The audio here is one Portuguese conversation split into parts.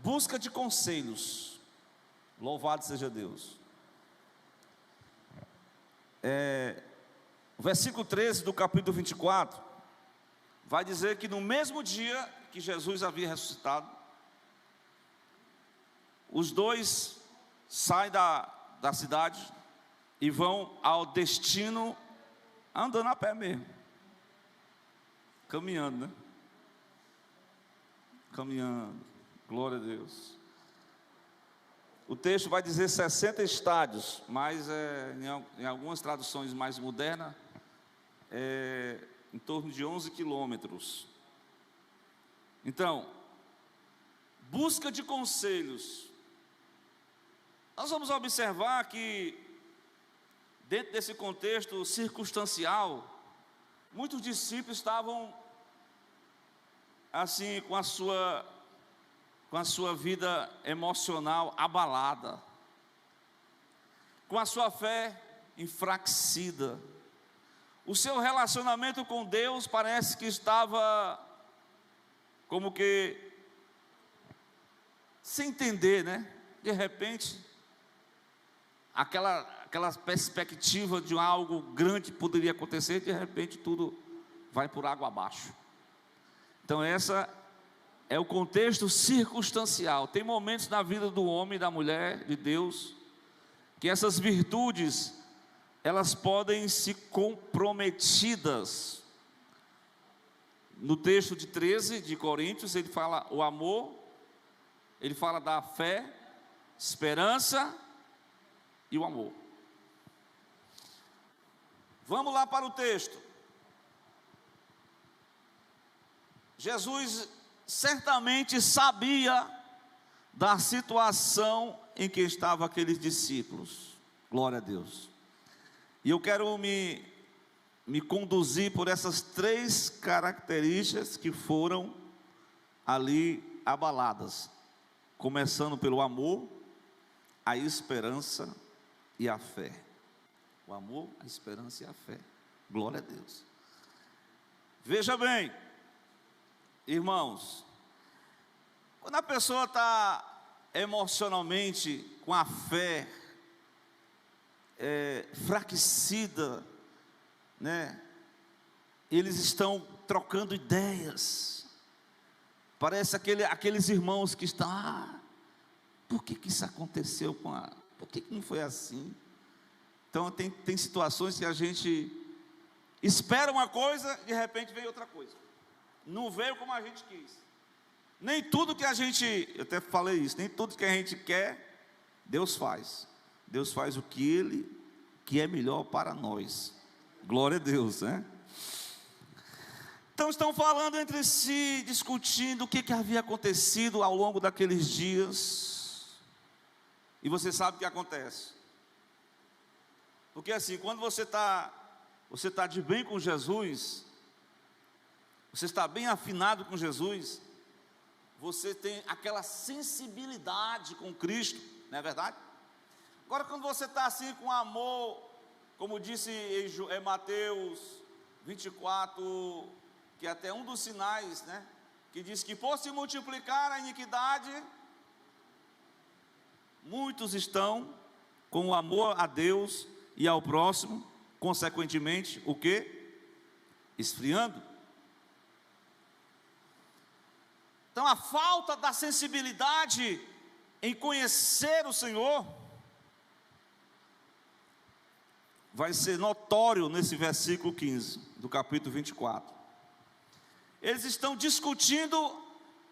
busca de conselhos. Louvado seja Deus. O versículo 13 do capítulo 24 vai dizer que no mesmo dia que Jesus havia ressuscitado, os dois saem da cidade e vão ao destino andando a pé mesmo, caminhando, né? Caminhando, glória a Deus. O texto vai dizer 60 estádios, mas em algumas traduções mais modernas, em torno de 11 quilômetros. Então, busca de conselhos. Nós vamos observar que, dentro desse contexto circunstancial, muitos discípulos estavam assim com a sua vida emocional abalada, com a sua fé enfraquecida. O seu relacionamento com Deus parece que estava como que sem entender, né? De repente, aquela perspectiva de algo grande poderia acontecer, de repente tudo vai por água abaixo. Então essa é o contexto circunstancial. Tem momentos na vida do homem e da mulher de Deus que essas virtudes, elas podem se comprometidas. No texto de 13 de Coríntios, ele fala o amor, ele fala da fé, esperança e o amor. Vamos lá para o texto. Jesus certamente sabia da situação em que estavam aqueles discípulos. Glória a Deus. E eu quero me conduzir por essas 3 características que foram ali abaladas, começando pelo amor, a esperança e a fé. O amor, a esperança e a fé. Glória a Deus. Veja bem, irmãos, quando a pessoa está emocionalmente com a fé enfraquecida, né? Eles estão trocando ideias. Parece aqueles irmãos que estão, por que isso aconteceu por que não foi assim? Então tem situações que a gente espera uma coisa, de repente vem outra coisa. Não veio como a gente quis. Nem tudo que a gente, eu até falei isso, nem tudo que a gente quer, Deus faz. Deus faz o que é melhor para nós. Glória a Deus, né? Então estão falando entre si, discutindo o que havia acontecido ao longo daqueles dias. E você sabe o que acontece. Porque assim, quando você está de bem com Jesus, você está bem afinado com Jesus, você tem aquela sensibilidade com Cristo, não é verdade? Agora quando você está assim com amor, como disse em Mateus 24, que é até um dos sinais, né? Que diz que por se multiplicar a iniquidade, muitos estão com o amor a Deus e ao próximo, consequentemente, o quê? Esfriando. Então a falta da sensibilidade em conhecer o Senhor vai ser notório nesse versículo 15 do capítulo 24. Eles estão discutindo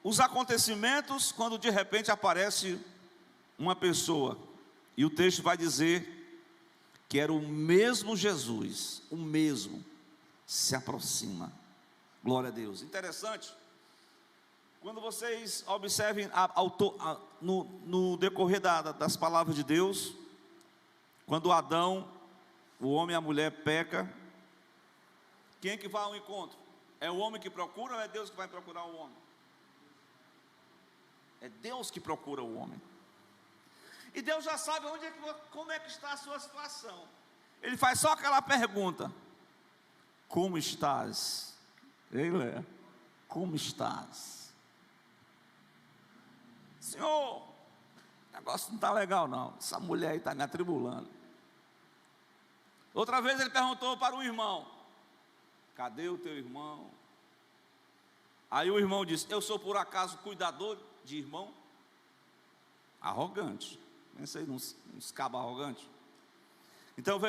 os acontecimentos quando de repente aparece uma pessoa, e o texto vai dizer que era o mesmo Jesus, o mesmo, se aproxima. Glória a Deus. Interessante, quando vocês observem no decorrer das palavras de Deus, quando Adão, o homem e a mulher peca, quem é que vai ao encontro? É o homem que procura ou é Deus que vai procurar o homem? É Deus que procura o homem. E Deus já sabe como é que está a sua situação. Ele faz só aquela pergunta: como estás? Ei, Léa, como estás? Senhor, o negócio não está legal não, essa mulher aí está me atribulando. Outra vez ele perguntou para o irmão: cadê o teu irmão? Aí o irmão disse: eu sou por acaso cuidador de irmão? Arrogante. Pensei nos cabos arrogantes. Então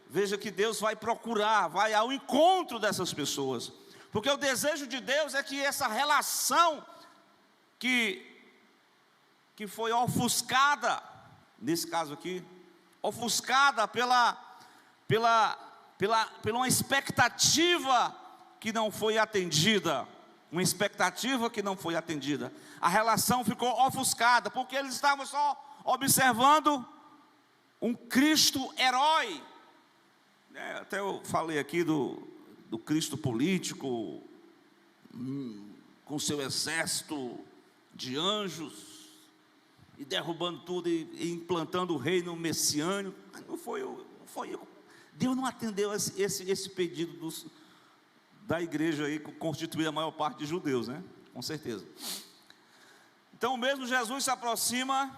veja que Deus vai procurar, vai ao encontro dessas pessoas, porque o desejo de Deus é que essa relação que foi ofuscada, nesse caso aqui, ofuscada pela uma expectativa que não foi atendida, a relação ficou ofuscada, porque eles estavam só observando um Cristo herói, até eu falei aqui do Cristo político, com seu exército de anjos, e derrubando tudo, e implantando o reino messiânico. Não foi Deus não atendeu esse pedido da igreja aí, constituída a maior parte de judeus, né? Com certeza. Então, mesmo Jesus se aproxima,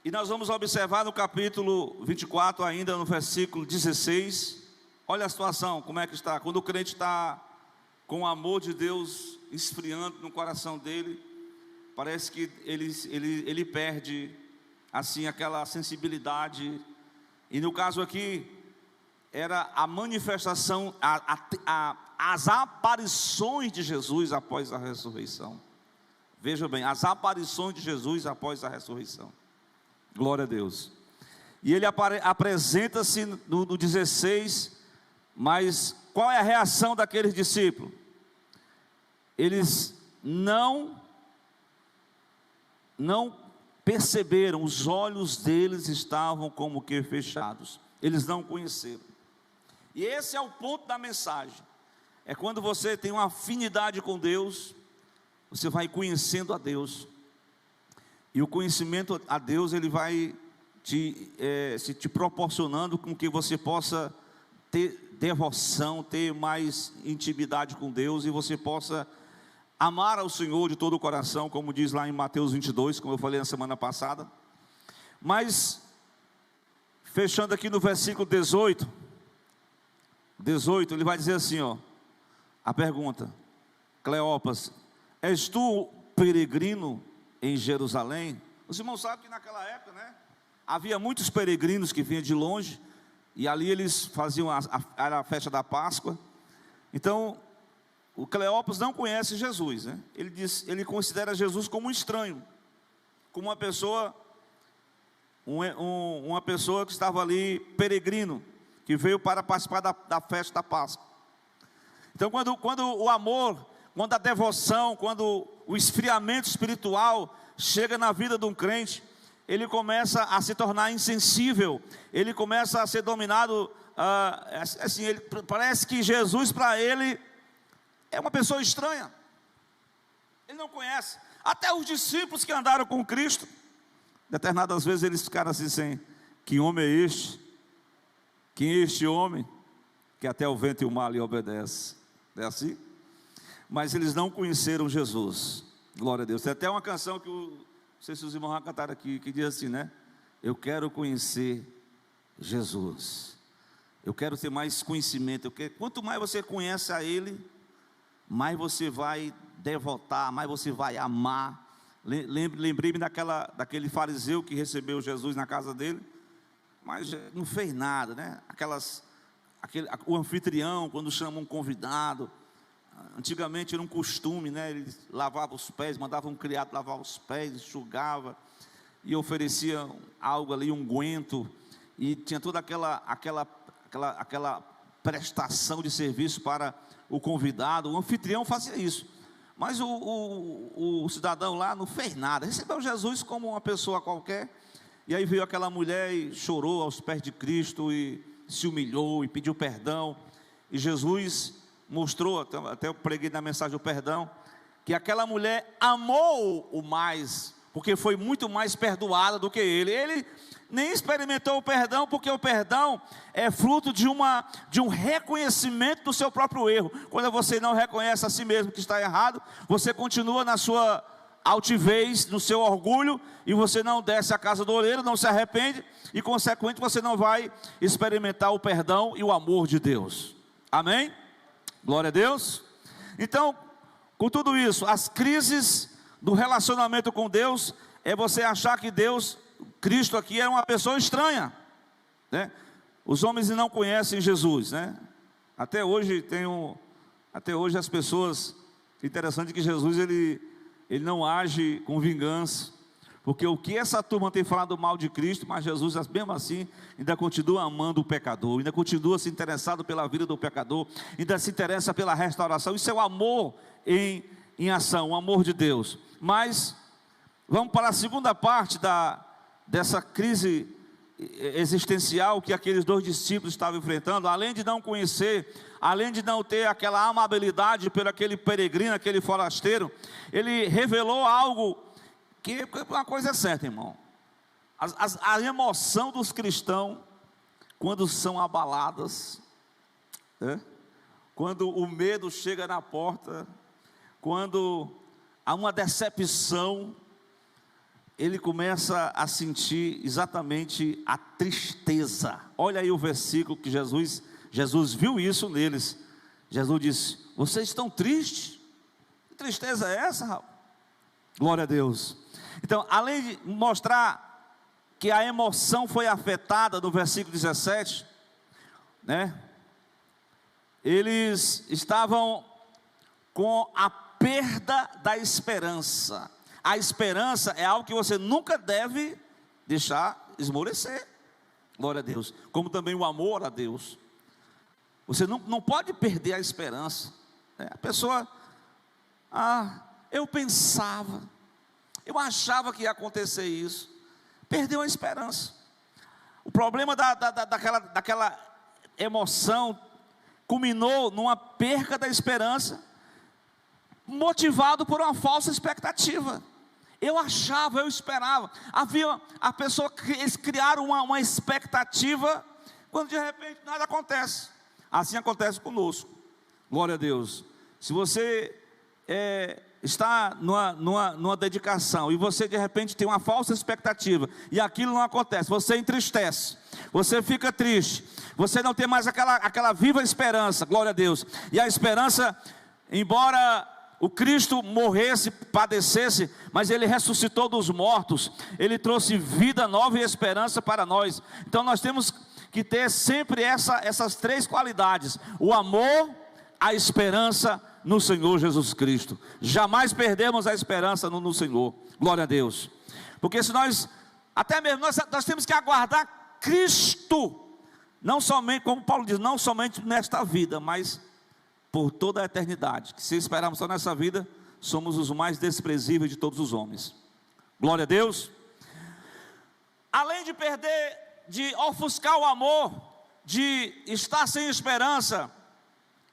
e nós vamos observar no capítulo 24, ainda no versículo 16, olha a situação, como é que está, quando o crente está com o amor de Deus esfriando no coração dele, parece que ele perde, assim, aquela sensibilidade, e no caso aqui, era a manifestação, as aparições de Jesus após a ressurreição. Veja bem, as aparições de Jesus após a ressurreição. Glória a Deus. E ele apresenta-se no 16, mas qual é a reação daqueles discípulos? Eles não perceberam, os olhos deles estavam como que fechados, eles não conheceram. E esse é o ponto da mensagem, é quando você tem uma afinidade com Deus, você vai conhecendo a Deus, e o conhecimento a Deus, ele vai te proporcionando com que você possa ter devoção, ter mais intimidade com Deus, e você possa amar ao Senhor de todo o coração, como diz lá em Mateus 22, como eu falei na semana passada. Mas, fechando aqui no versículo 18, ele vai dizer assim, a pergunta: Cleopas, és tu peregrino em Jerusalém? Os irmãos sabem que naquela época, né, havia muitos peregrinos que vinham de longe, e ali eles faziam a festa da Páscoa. Então, o Cleopas não conhece Jesus, né? Ele considera Jesus como um estranho, como uma pessoa que estava ali, peregrino, que veio para participar da festa da Páscoa. Então, quando o amor, quando a devoção, quando o esfriamento espiritual chega na vida de um crente, ele começa a se tornar insensível, ele começa a ser dominado, assim, parece que Jesus para ele é uma pessoa estranha, ele não conhece. Até os discípulos que andaram com Cristo, determinadas vezes eles ficaram assim, que homem é este? Quem é este homem que até o vento e o mar lhe obedece? É assim? Mas eles não conheceram Jesus. Glória a Deus. Tem até uma canção que não sei se os irmãos vão cantar aqui, que diz assim, né? Eu quero conhecer Jesus, eu quero ter mais conhecimento. Quanto mais você conhece a Ele, mais você vai devotar, mais você vai amar. Lembrei-me daquele fariseu que recebeu Jesus na casa dele, mas não fez nada, né? O anfitrião, quando chama um convidado, antigamente era um costume, né? Ele lavava os pés, mandava um criado lavar os pés, enxugava, e oferecia algo ali, um unguento, e tinha toda aquela prestação de serviço para o convidado. O anfitrião fazia isso, mas o cidadão lá não fez nada, recebeu Jesus como uma pessoa qualquer. E aí veio aquela mulher e chorou aos pés de Cristo, e se humilhou e pediu perdão, e Jesus mostrou, até eu preguei na mensagem do perdão, que aquela mulher amou o mais, porque foi muito mais perdoada do que ele nem experimentou o perdão, porque o perdão é fruto de um reconhecimento do seu próprio erro. Quando você não reconhece a si mesmo que está errado, você continua na sua altivez, no seu orgulho, e você não desce a casa do oleiro, não se arrepende, e consequentemente você não vai experimentar o perdão e o amor de Deus. Amém? Glória a Deus. Então, com tudo isso, as crises do relacionamento com Deus, é você achar que Deus, Cristo aqui, é uma pessoa estranha, né? Os homens não conhecem Jesus, né? Até hoje as pessoas, interessante que Jesus, ele não age com vingança, porque o que essa turma tem falado mal de Cristo, mas Jesus mesmo assim ainda continua amando o pecador, ainda continua se interessado pela vida do pecador, ainda se interessa pela restauração. Isso é o amor em ação, o amor de Deus. Mas vamos para a segunda parte dessa crise existencial que aqueles dois discípulos estavam enfrentando. Além de não conhecer, além de não ter aquela amabilidade pelo aquele peregrino, aquele forasteiro, ele revelou algo que uma coisa é certa, irmão. A emoção dos cristãos, quando são abaladas, né? Quando o medo chega na porta, quando há uma decepção, ele começa a sentir exatamente a tristeza. Olha aí o versículo que Jesus viu isso neles. Jesus disse: vocês estão tristes? Que tristeza é essa, rapaz? Glória a Deus. Então, além de mostrar que a emoção foi afetada no versículo 17, né? Eles estavam com a perda da esperança. A esperança é algo que você nunca deve deixar esmorecer. Glória a Deus. Como também o amor a Deus. Você não pode perder a esperança, né? A pessoa, eu pensava, eu achava que ia acontecer isso. Perdeu a esperança. O problema daquela emoção culminou numa perca da esperança, motivado por uma falsa expectativa. Eu achava, eu esperava. Havia a pessoa que eles criaram uma expectativa, quando de repente nada acontece. Assim acontece conosco. Glória a Deus. Se você está numa dedicação e você de repente tem uma falsa expectativa e aquilo não acontece, você entristece, você fica triste, você não tem mais aquela viva esperança. Glória a Deus. E a esperança, embora o Cristo morresse, padecesse, mas Ele ressuscitou dos mortos, Ele trouxe vida nova e esperança para nós. Então nós temos que ter sempre essas três qualidades: o amor, a esperança no Senhor Jesus Cristo. Jamais perdemos a esperança no Senhor. Glória a Deus. Porque se nós, até mesmo nós temos que aguardar Cristo, não somente, como Paulo diz, não somente nesta vida, mas por toda a eternidade. Que se esperarmos só nessa vida, somos os mais desprezíveis de todos os homens. Glória a Deus. Além de perder, de ofuscar o amor, de estar sem esperança,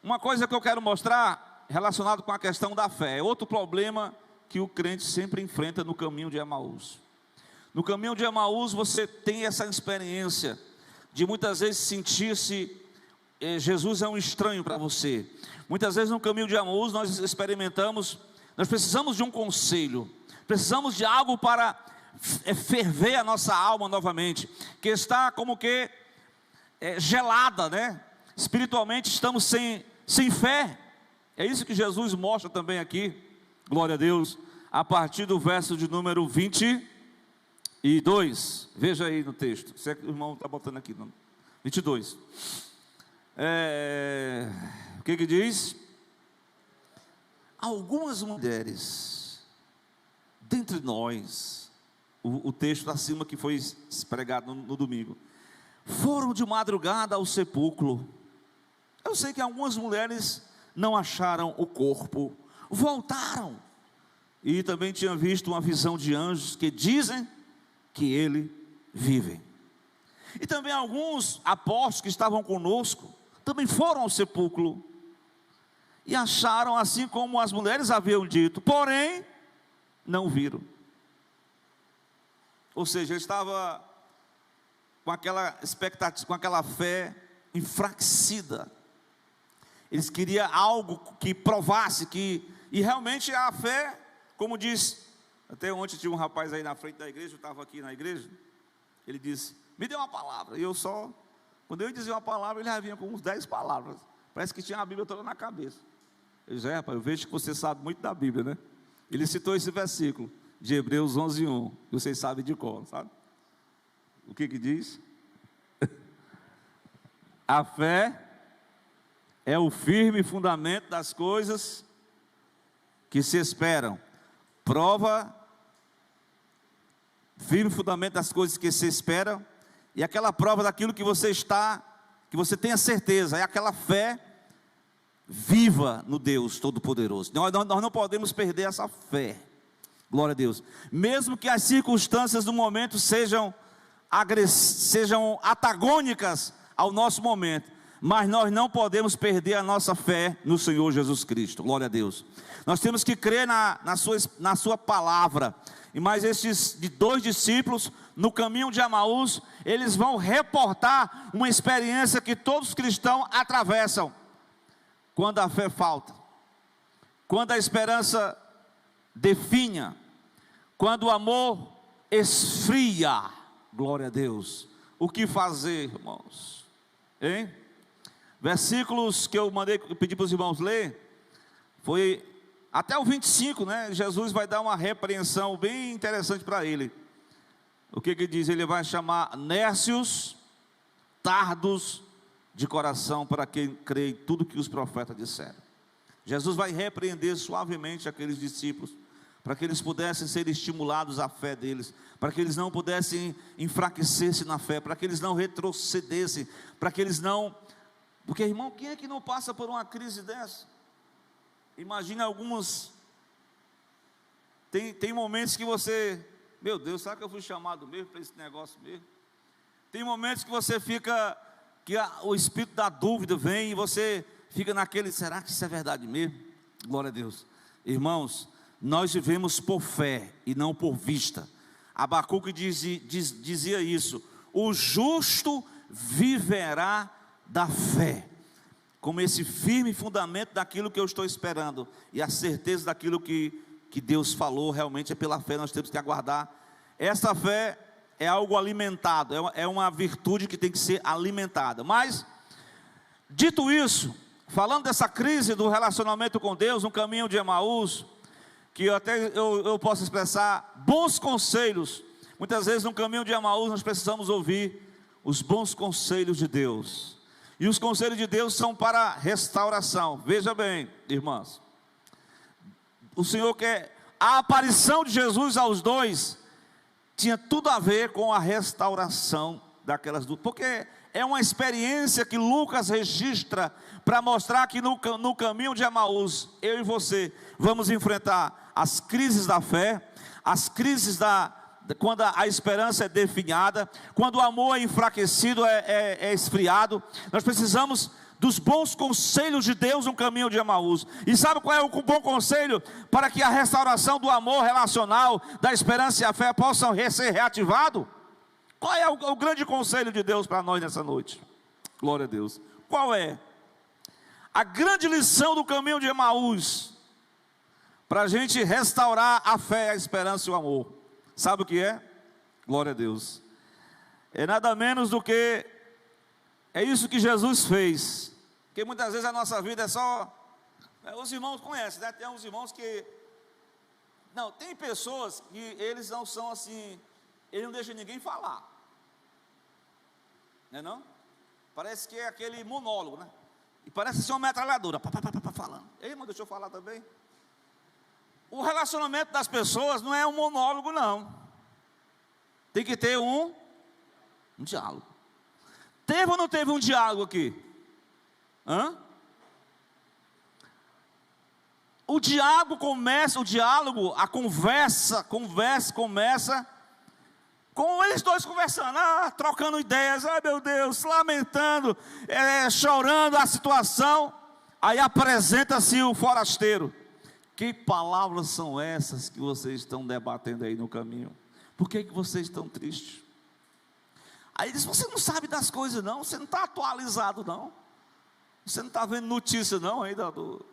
uma coisa que eu quero mostrar relacionado com a questão da fé, é outro problema que o crente sempre enfrenta no caminho de Emaús. No caminho de Emaús você tem essa experiência de muitas vezes sentir-se Jesus é um estranho para você. Muitas vezes no caminho de Emaús nós experimentamos, nós precisamos de um conselho, precisamos de algo para ferver a nossa alma novamente, que está como que gelada, né? Espiritualmente estamos sem fé. É isso que Jesus mostra também aqui, glória a Deus, a partir do verso de número 22, veja aí no texto, se o irmão está botando aqui, não. 22, o que diz? Algumas mulheres, dentre nós, o texto acima que foi pregado no domingo, foram de madrugada ao sepulcro. Eu sei que algumas mulheres não acharam o corpo, voltaram, e também tinham visto uma visão de anjos que dizem que ele vive. E também alguns apóstolos que estavam conosco também foram ao sepulcro e acharam assim como as mulheres haviam dito, porém não viram. Ou seja, ele estava com aquela expectativa, com aquela fé enfraquecida. Eles queriam algo que provasse e realmente a fé, como diz Até ontem tinha um rapaz aí na frente da igreja, eu estava aqui na igreja, ele disse, me dê uma palavra, e eu só, quando eu dizia uma palavra, ele já vinha com uns 10 palavras, parece que tinha a Bíblia toda na cabeça. Eu disse, rapaz, eu vejo que você sabe muito da Bíblia, né? Ele citou esse versículo, de Hebreus 11:1, que vocês sabem de cor, sabe? O que diz? A fé é o firme fundamento das coisas que se esperam. Prova, firme fundamento das coisas que se esperam, e aquela prova daquilo que você está, que você tem a certeza, é aquela fé viva no Deus Todo-Poderoso. Nós não podemos perder essa fé. Glória a Deus. Mesmo que as circunstâncias do momento sejam antagônicas ao nosso momento, mas nós não podemos perder a nossa fé no Senhor Jesus Cristo. Glória a Deus. Nós temos que crer na sua palavra. E mais estes 2 discípulos, no caminho de Emaús, eles vão reportar uma experiência que todos os cristãos atravessam. Quando a fé falta, quando a esperança definha, quando o amor esfria, glória a Deus, o que fazer, irmãos? Hein? Versículos que eu pedi para os irmãos ler, foi até o 25, né? Jesus vai dar uma repreensão bem interessante para ele. O que diz? Ele vai chamar nércios, tardos de coração, para quem crê em tudo que os profetas disseram. Jesus vai repreender suavemente aqueles discípulos, para que eles pudessem ser estimulados à fé deles, para que eles não pudessem enfraquecer-se na fé, para que eles não retrocedessem, para que eles não... Porque, irmão, quem é que não passa por uma crise dessa? Imagina alguns... Tem momentos que você... Meu Deus, será que eu fui chamado mesmo para esse negócio mesmo? Tem momentos que você fica... que o espírito da dúvida vem e você fica naquele, será que isso é verdade mesmo? Glória a Deus. Irmãos, nós vivemos por fé e não por vista. Abacuque dizia isso, o justo viverá da fé, como esse firme fundamento daquilo que eu estou esperando, e a certeza daquilo que Deus falou, realmente é pela fé, nós temos que aguardar. Essa fé é algo alimentado, é uma virtude que tem que ser alimentada. Mas, dito isso, falando dessa crise do relacionamento com Deus, no caminho de Emaús, que eu posso expressar bons conselhos. Muitas vezes no caminho de Emaús nós precisamos ouvir os bons conselhos de Deus, e os conselhos de Deus são para restauração. Veja bem, irmãos, o Senhor quer, a aparição de Jesus aos 2 tinha tudo a ver com a restauração daquelas duas, porque é uma experiência que Lucas registra para mostrar que no caminho de Emaús, eu e você vamos enfrentar as crises da fé, as crises quando a esperança é definhada, quando o amor é enfraquecido, é esfriado. Nós precisamos dos bons conselhos de Deus no caminho de Emaús. E sabe qual é o bom conselho? Para que a restauração do amor relacional, da esperança e a fé possam ser reativados. Qual é o grande conselho de Deus para nós nessa noite? Glória a Deus. Qual é? A grande lição do caminho de Emaús, para a gente restaurar a fé, a esperança e o amor. Sabe o que é? Glória a Deus. É nada menos do que, é isso que Jesus fez. Porque muitas vezes a nossa vida é só... Os irmãos conhecem, né? Tem uns irmãos que... Não, tem pessoas que eles não são assim... Ele não deixa ninguém falar. Não é não? Parece que é aquele monólogo, né? E parece ser uma metralhadora, falando. Ei, irmão, deixa eu falar também. O relacionamento das pessoas não é um monólogo, não. Tem que ter um diálogo. Teve ou não teve um diálogo aqui? O diálogo começa, a conversa começa com eles dois conversando, trocando ideias, meu Deus, lamentando, chorando a situação. Aí apresenta-se o forasteiro. Que palavras são essas que vocês estão debatendo aí no caminho? Por que vocês estão tristes? Aí ele diz, você não sabe das coisas não, você não está atualizado não, você não está vendo notícia não ainda, porque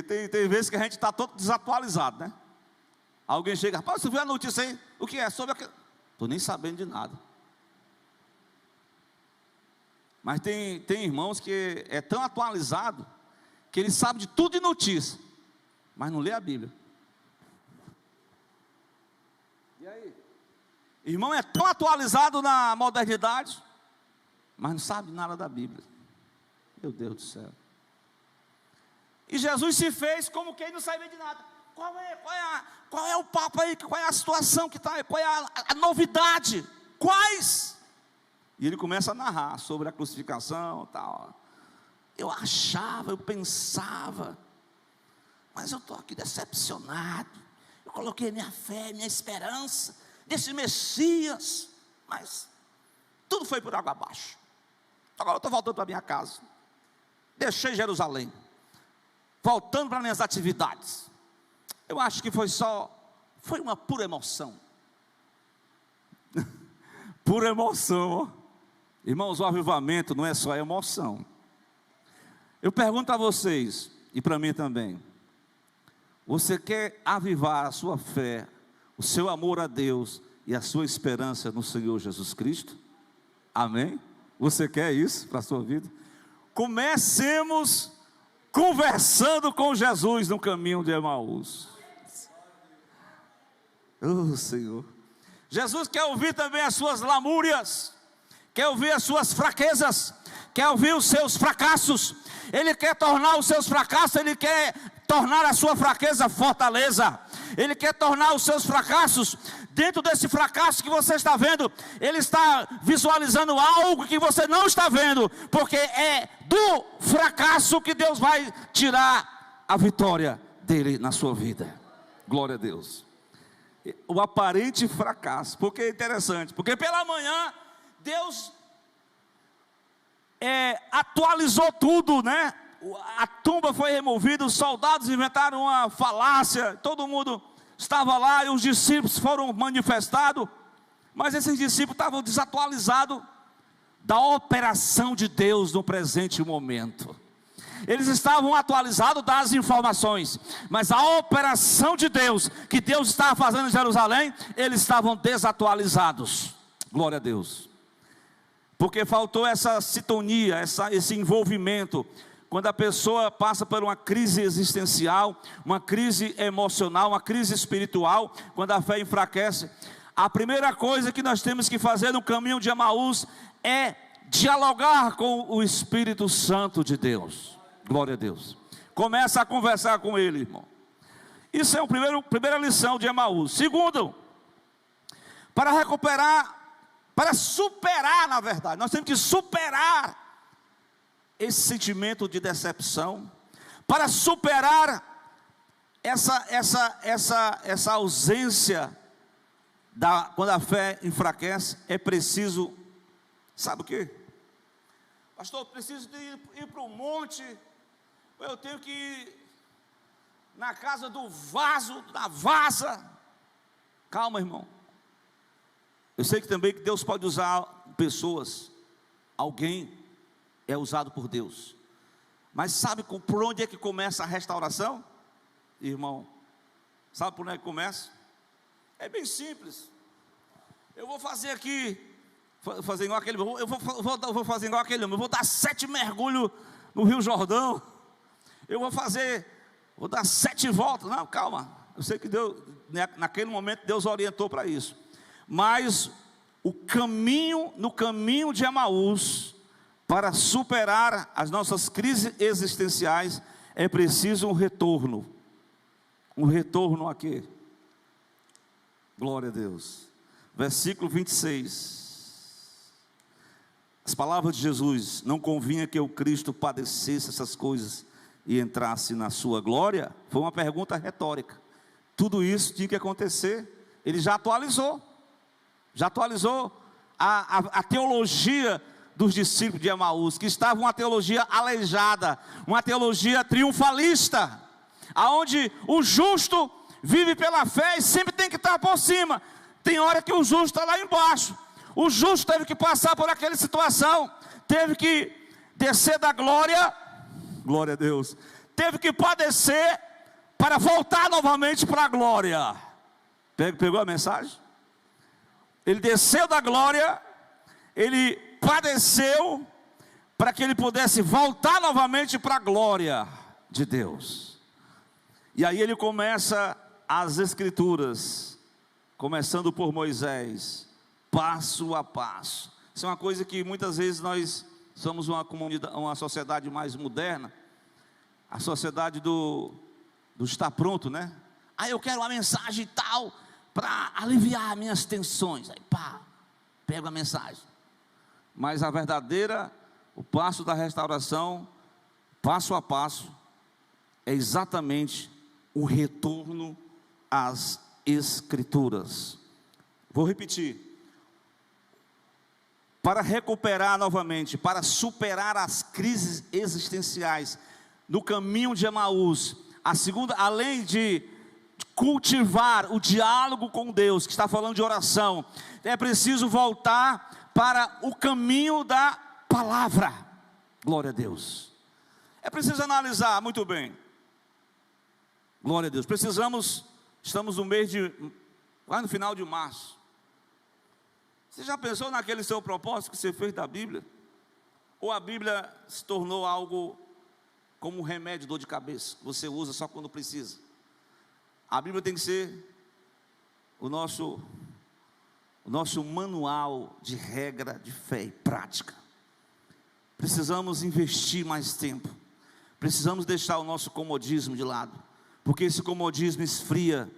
tem vezes que a gente está todo desatualizado, né? Alguém chega, rapaz, você viu a notícia aí? O que é? Sobre aquilo? Estou nem sabendo de nada. Mas tem irmãos que é tão atualizado que ele sabe de tudo de notícia, mas não lê a Bíblia. E aí? Irmão é tão atualizado na modernidade, mas não sabe nada da Bíblia. Meu Deus do céu. E Jesus se fez como quem não sabia de nada. Qual é o papo aí? Qual é a situação que está aí? Qual é a novidade? Quais? E ele começa a narrar sobre a crucificação e tal. Eu achava, eu pensava, mas eu estou aqui decepcionado. Eu coloquei minha fé, minha esperança nesse Messias, mas tudo foi por água abaixo. Agora eu estou voltando para minha casa. Deixei Jerusalém, voltando para minhas atividades. Eu acho que foi uma pura emoção. Pura emoção, ó. Irmãos, o avivamento não é só emoção. Eu pergunto a vocês, e para mim também, você quer avivar a sua fé, o seu amor a Deus e a sua esperança no Senhor Jesus Cristo? Amém? Você quer isso para a sua vida? Comecemos conversando com Jesus no caminho de Emaús. Oh Senhor, Jesus quer ouvir também as suas lamúrias, quer ouvir as suas fraquezas, quer ouvir os seus fracassos. Ele quer tornar os seus fracassos, Ele quer tornar a sua fraqueza fortaleza. Ele quer tornar os seus fracassos, dentro desse fracasso que você está vendo, Ele está visualizando algo que você não está vendo, porque é do fracasso que Deus vai tirar a vitória dele na sua vida. Glória a Deus. O aparente fracasso, porque é interessante, porque pela manhã Deus atualizou tudo, né? A tumba foi removida, os soldados inventaram uma falácia, todo mundo estava lá e os discípulos foram manifestados, mas esses discípulos estavam desatualizados da operação de Deus no presente momento. Eles estavam atualizados das informações, mas a operação de Deus, que Deus estava fazendo em Jerusalém, eles estavam desatualizados. Glória a Deus. Porque faltou essa sintonia, esse envolvimento. Quando a pessoa passa por uma crise existencial, uma crise emocional, uma crise espiritual, quando a fé enfraquece, a primeira coisa que nós temos que fazer no caminho de Emaús é dialogar com o Espírito Santo de Deus. Glória a Deus. Começa a conversar com Ele, irmão. Isso é a primeira lição de Emaús. Segundo, para superar, na verdade, nós temos que superar esse sentimento de decepção, para superar essa ausência, quando a fé enfraquece, é preciso, sabe o que? Pastor, eu preciso ir para o monte, eu tenho que ir na casa do vaso, da vasa. Calma, irmão. Eu sei que também que Deus pode usar pessoas, alguém é usado por Deus, mas sabe por onde é que começa a restauração? Irmão, sabe por onde é que começa? É bem simples. Eu vou fazer aqui, fazer igual aquele, eu vou fazer igual aquele homem, eu vou dar 7 mergulhos no Rio Jordão, vou dar 7 voltas. Não, calma, eu sei que Deus, naquele momento Deus orientou para isso, mas no caminho de Emaús, para superar as nossas crises existenciais, é preciso um retorno a quê? Glória a Deus. Versículo 26, as palavras de Jesus: não convinha que o Cristo padecesse essas coisas e entrasse na sua glória? Foi uma pergunta retórica. Tudo isso tinha que acontecer. Ele já atualizou a teologia dos discípulos de Emaús, que estava uma teologia aleijada, uma teologia triunfalista, aonde o justo vive pela fé e sempre tem que estar por cima. Tem hora que o justo está lá embaixo. O justo teve que passar por aquela situação, teve que descer da glória, glória a Deus, teve que padecer para voltar novamente para a glória. Pegou a mensagem? Ele desceu da glória, ele padeceu, para que ele pudesse voltar novamente para a glória de Deus. E aí ele começa as escrituras, começando por Moisés, passo a passo. Isso é uma coisa que muitas vezes nós somos uma comunidade, uma sociedade mais moderna, a sociedade do estar pronto, né? Ah, eu quero uma mensagem tal, para aliviar minhas tensões. Aí pá, pego a mensagem. Mas a verdadeira, o passo da restauração, passo a passo, é exatamente o retorno às escrituras. Vou repetir. Para recuperar novamente, para superar as crises existenciais no caminho de Emaús, a segunda, além de cultivar o diálogo com Deus, que está falando de oração, é preciso voltar para o caminho da palavra. Glória a Deus. É preciso analisar muito bem. Glória a Deus. Estamos no mês vai no final de março. Você já pensou naquele seu propósito que você fez da Bíblia? Ou a Bíblia se tornou algo como um remédio, dor de cabeça, que você usa só quando precisa? A Bíblia tem que ser o nosso manual de regra de fé e prática. Precisamos investir mais tempo. Precisamos deixar o nosso comodismo de lado, porque esse comodismo esfria.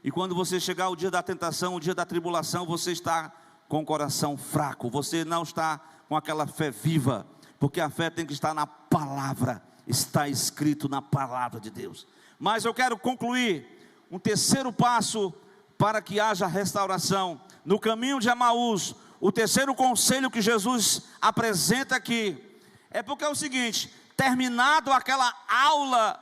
E quando você chegar o dia da tentação, o dia da tribulação, você está com o coração fraco, você não está com aquela fé viva, porque a fé tem que estar na palavra, está escrito na palavra de Deus. Mas eu quero concluir um terceiro passo para que haja restauração no caminho de Emaús. O terceiro conselho que Jesus apresenta aqui é porque é o seguinte: terminado aquela aula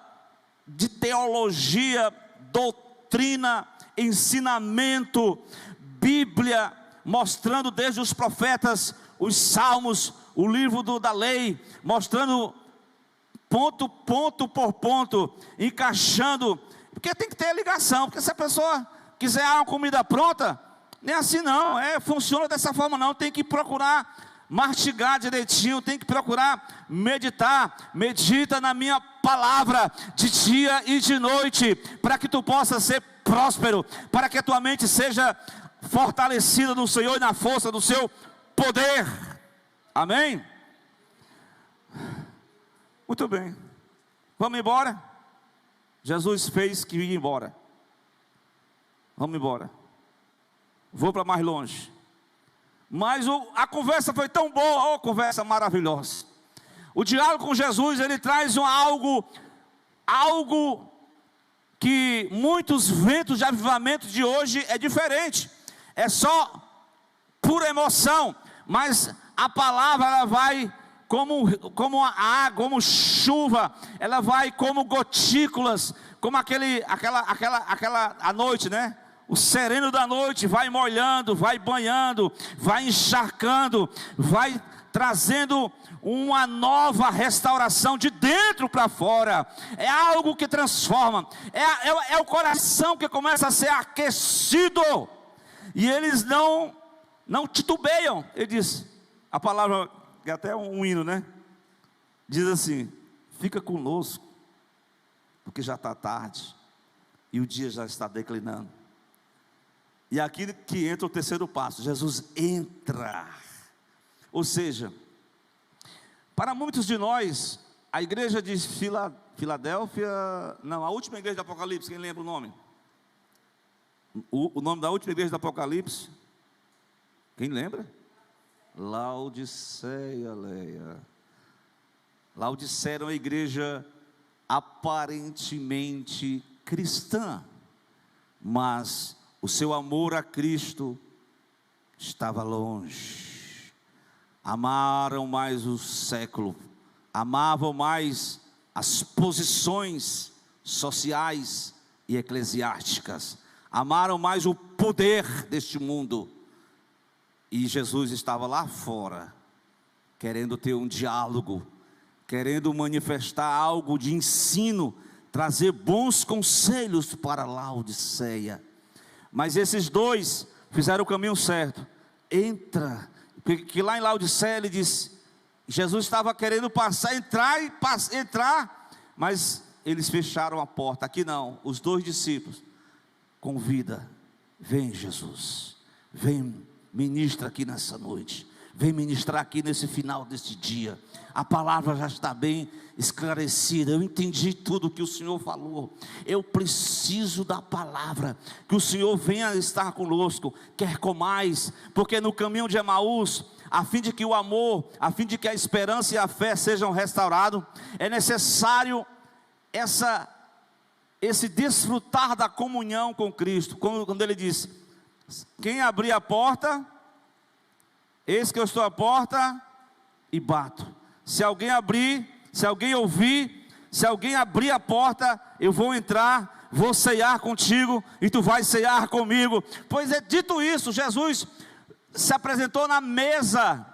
de teologia, doutrina, ensinamento, Bíblia, mostrando desde os profetas, os salmos, o livro da lei, mostrando ponto por ponto, encaixando, porque tem que ter ligação, porque se a pessoa quiser uma comida pronta, nem assim não, funciona dessa forma não, tem que procurar mastigar direitinho, tem que procurar meditar, medita na minha palavra, de dia e de noite, para que tu possa ser próspero, para que a tua mente seja fortalecida no Senhor e na força do seu poder, amém? Muito bem, vamos embora? Jesus fez que ia embora, vamos embora, vou para mais longe, mas a conversa foi tão boa, conversa maravilhosa, o diálogo com Jesus, ele traz algo que muitos ventos de avivamento de hoje é diferente, é só pura emoção, mas a palavra ela vai como a água, como chuva, ela vai como gotículas, como aquela a noite, né? O sereno da noite vai molhando, vai banhando, vai encharcando, vai trazendo uma nova restauração de dentro para fora. É algo que transforma, é o coração que começa a ser aquecido, e eles não titubeiam. Ele diz, a palavra, que é até um hino, né? Diz assim: fica conosco, porque já está tarde, e o dia já está declinando. E aqui que entra o terceiro passo, Jesus entra. Ou seja, para muitos de nós, a igreja de Filadélfia, não, a última igreja do Apocalipse, quem lembra o nome? O nome da última igreja do Apocalipse? Quem lembra? Laodiceia, Leia. Laodiceia era uma igreja aparentemente cristã, mas o seu amor a Cristo estava longe. Amaram mais o século, amavam mais as posições sociais e eclesiásticas, amaram mais o poder deste mundo. E Jesus estava lá fora, querendo ter um diálogo, querendo manifestar algo de ensino, trazer bons conselhos para Laodiceia. Mas esses dois fizeram o caminho certo. Entra, porque lá em Laodiceia ele disse, Jesus estava querendo passar, entrar, mas eles fecharam a porta. Aqui não, os dois discípulos, convida, vem Jesus, vem, ministra aqui nessa noite, vem ministrar aqui nesse final deste dia. A palavra já está bem esclarecida, eu entendi tudo que o Senhor falou. Eu preciso da palavra, que o Senhor venha estar conosco, quer comais, porque no caminho de Emaús, a fim de que o amor, a fim de que a esperança e a fé sejam restaurados, é necessário esse desfrutar da comunhão com Cristo. Quando ele diz, quem abrir a porta, eis que eu estou à porta e bato. Se alguém abrir, se alguém ouvir, se alguém abrir a porta, eu vou entrar, vou ceiar contigo e tu vais ceiar comigo. Pois é, dito isso, Jesus se apresentou na mesa.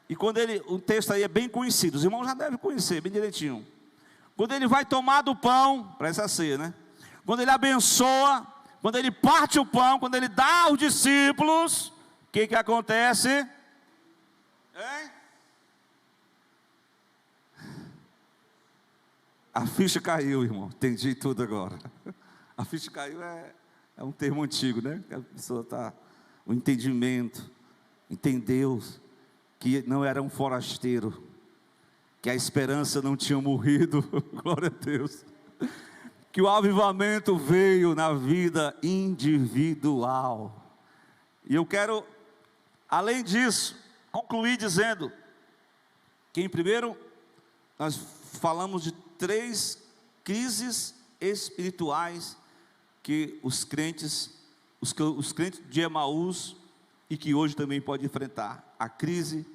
E quando o texto aí é bem conhecido, os irmãos já devem conhecer bem direitinho. Quando ele vai tomar do pão, para essa ceia, né? Quando ele abençoa, quando ele parte o pão, quando ele dá aos discípulos, o que acontece? Hein? A ficha caiu, irmão. Entendi tudo agora. A ficha caiu é um termo antigo, né? Que a pessoa está... O entendimento. Entendeu que não era um forasteiro, que a esperança não tinha morrido. Glória a Deus. Que o avivamento veio na vida individual. E eu quero, além disso, concluir dizendo que, em primeiro, nós falamos de 3 crises espirituais que os crentes de Emaús e que hoje também pode enfrentar. A crise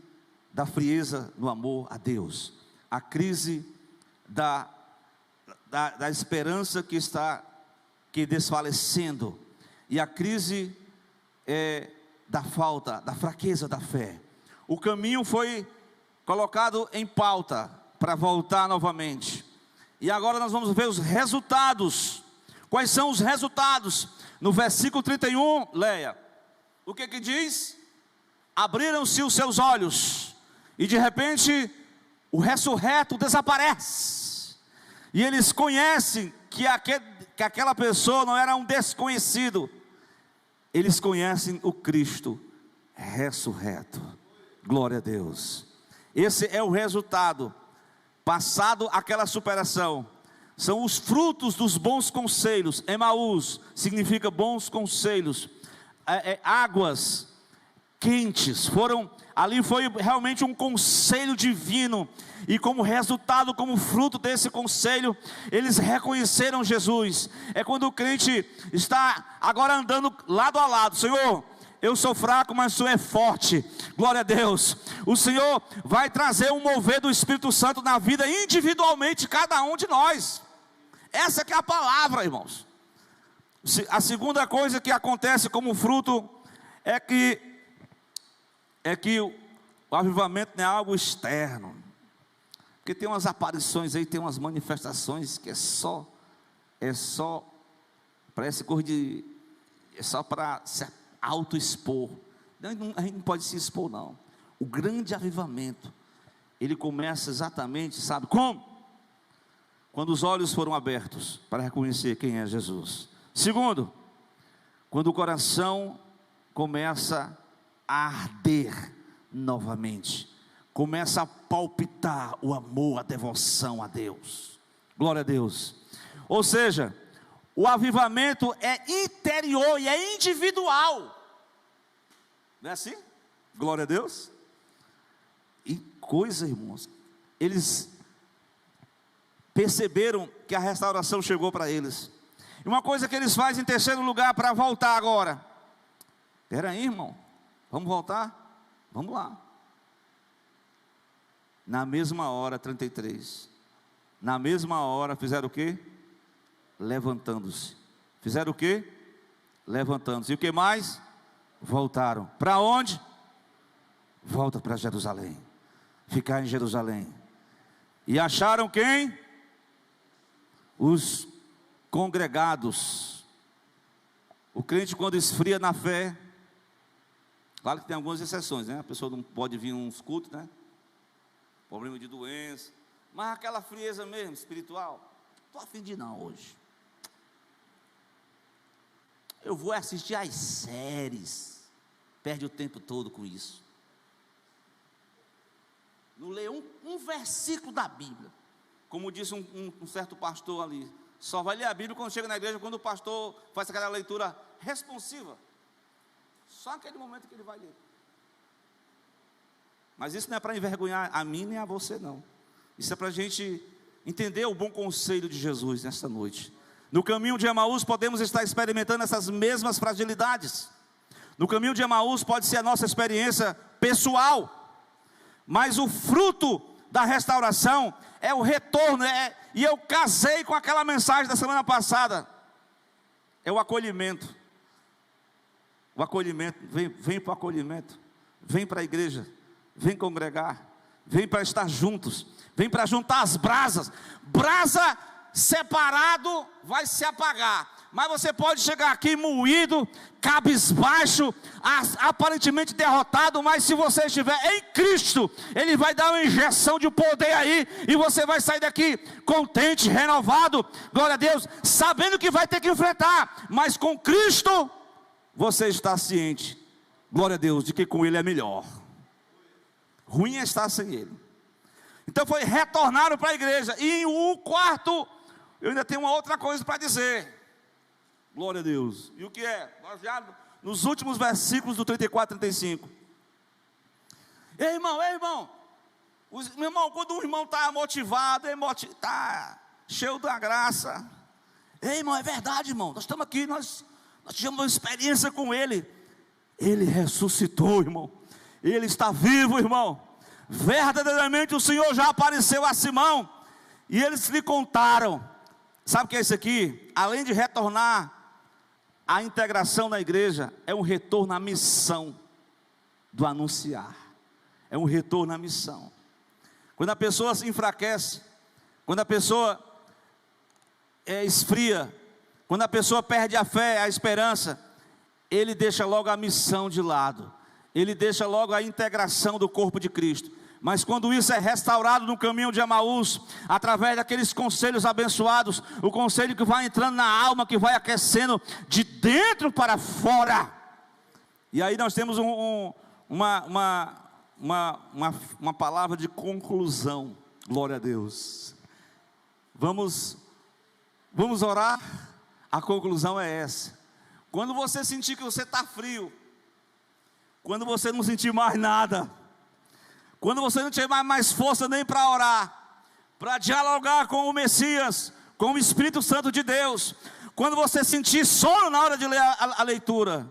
da frieza no amor a Deus, a crise da esperança que está desfalecendo, e a crise da fraqueza da fé. O caminho foi colocado em pauta para voltar novamente. E agora nós vamos ver os resultados. Quais são os resultados? No versículo 31, leia. O que diz? Abriram-se os seus olhos, e de repente o ressurreto desaparece. E eles conhecem que aquela pessoa não era um desconhecido. Eles conhecem o Cristo ressurreto. Glória a Deus. Esse é o resultado. Passado aquela superação, são os frutos dos bons conselhos. Emaús significa bons conselhos. Águas quentes ali foi realmente um conselho divino, e como resultado, como fruto desse conselho, eles reconheceram Jesus. É quando o crente está agora andando lado a lado. Senhor, eu sou fraco, mas o Senhor é forte. Glória a Deus. O Senhor vai trazer um mover do Espírito Santo na vida individualmente de cada um de nós. Essa que é a palavra, irmãos. A segunda coisa que acontece como fruto é que o avivamento não é algo externo. Porque tem umas aparições aí, tem umas manifestações que é só parece cor de, é só para se autoexpor. A gente não pode se expor, não. O grande avivamento, ele começa exatamente, sabe como? Quando os olhos foram abertos para reconhecer quem é Jesus. Segundo, quando o coração começa a arder novamente, começa a palpitar o amor, a devoção a Deus. Glória a Deus. Ou seja, o avivamento é interior e é individual. Não é assim? Glória a Deus. E coisa, irmãos, eles perceberam que a restauração chegou para eles. E uma coisa que eles fazem em terceiro lugar para voltar agora. Espera aí, irmão, vamos voltar? Vamos lá. Na mesma hora, 33. Na mesma hora fizeram o quê? Levantando-se. Fizeram o quê? Levantando-se. E o que mais? Voltaram. Para onde? Volta para Jerusalém. Ficar em Jerusalém. E acharam quem? Os congregados. O crente, quando esfria na fé, claro que tem algumas exceções, né? A pessoa não pode vir uns cultos, né? Problema de doença, mas aquela frieza mesmo, espiritual, estou a fim de ir não hoje. Eu vou assistir às séries, perde o tempo todo com isso. Não lê um versículo da Bíblia. Como disse um certo pastor ali, só vai ler a Bíblia quando chega na igreja, quando o pastor faz aquela leitura responsiva. Só naquele momento que ele vai ler. Mas isso não é para envergonhar a mim nem a você, não. Isso é para a gente entender o bom conselho de Jesus nesta noite. No caminho de Emaús podemos estar experimentando essas mesmas fragilidades. No caminho de Emaús pode ser a nossa experiência pessoal, mas o fruto da restauração é o retorno, e eu casei com aquela mensagem da semana passada, é o acolhimento. O acolhimento, vem para o acolhimento, vem para a igreja, vem congregar, vem para estar juntos, vem para juntar as brasas. Brasa separado vai se apagar, mas você pode chegar aqui moído, cabisbaixo, aparentemente derrotado, mas se você estiver em Cristo, Ele vai dar uma injeção de poder aí, e você vai sair daqui contente, renovado, glória a Deus, sabendo que vai ter que enfrentar, mas com Cristo, você está ciente, glória a Deus, de que com Ele é melhor. Ruim é estar sem Ele. Então foi retornaram para a igreja. E o quarto, eu ainda tenho uma outra coisa para dizer. Glória a Deus. E o que é? Nós já nos últimos versículos do 34 e 35. Ei irmão, meu irmão, quando um irmão está motivado, está cheio da graça. Ei irmão, é verdade irmão, nós estamos aqui, nós tivemos uma experiência com Ele. Ele ressuscitou, irmão. Ele está vivo, irmão. Verdadeiramente o Senhor já apareceu a Simão, e eles lhe contaram. Sabe o que é isso aqui? Além de retornar a integração na igreja, é um retorno à missão do anunciar. É um retorno à missão. Quando a pessoa se enfraquece, quando a pessoa esfria, quando a pessoa perde a fé, a esperança, ele deixa logo a missão de lado, ele deixa logo a integração do corpo de Cristo. Mas quando isso é restaurado no caminho de Emaús, através daqueles conselhos abençoados, o conselho que vai entrando na alma, que vai aquecendo de dentro para fora, e aí nós temos uma palavra de conclusão. Glória a Deus. Vamos orar. A conclusão é essa. Quando você sentir que você está frio, quando você não sentir mais nada, quando você não tiver mais força nem para orar, para dialogar com o Messias, com o Espírito Santo de Deus, quando você sentir sono na hora de ler a leitura,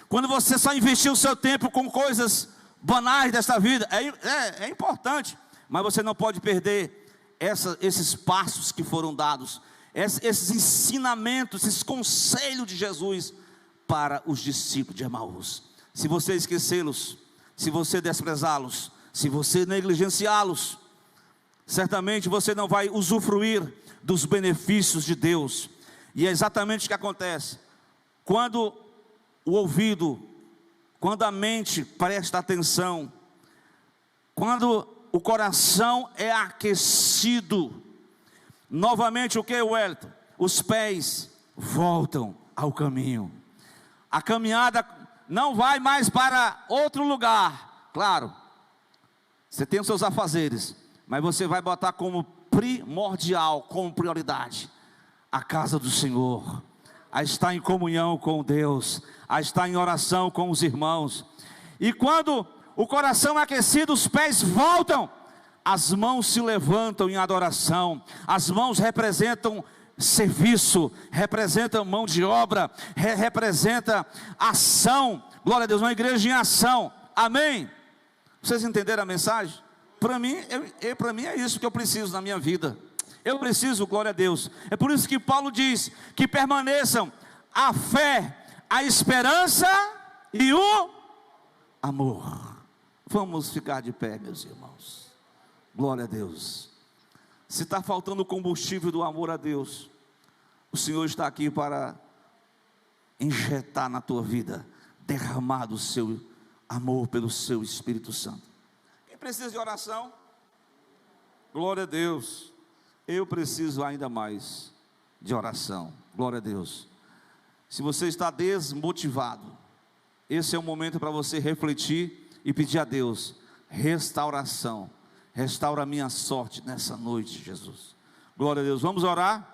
quando você só investir o seu tempo com coisas banais desta vida, é importante, mas você não pode perder esses passos que foram dados, esses ensinamentos, esses conselhos de Jesus para os discípulos de Emaús. Se você esquecê-los, se você desprezá-los, se você negligenciá-los, certamente você não vai usufruir dos benefícios de Deus. E é exatamente o que acontece quando o ouvido, quando a mente presta atenção, quando o coração é aquecido. Novamente o que, Wellington? Os pés voltam ao caminho. A caminhada não vai mais para outro lugar. Claro, você tem os seus afazeres, mas você vai botar como primordial, como prioridade, a casa do Senhor, a estar em comunhão com Deus, a estar em oração com os irmãos. E quando o coração é aquecido, os pés voltam, as mãos se levantam em adoração. As mãos representam serviço, representam mão de obra, representa ação. Glória a Deus, uma igreja em ação. Amém? Vocês entenderam a mensagem? Para mim é isso que eu preciso na minha vida. Eu preciso, glória a Deus. É por isso que Paulo diz que permaneçam a fé, a esperança e o amor. Vamos ficar de pé, meus irmãos. Glória a Deus. Se está faltando o combustível do amor a Deus, o Senhor está aqui para injetar na tua vida, derramar o seu amor pelo seu Espírito Santo. Quem precisa de oração? Glória a Deus. Eu preciso ainda mais de oração. Glória a Deus. Se você está desmotivado, esse é o momento para você refletir e pedir a Deus restauração. Restaura a minha sorte nessa noite, Jesus. Glória a Deus. Vamos orar?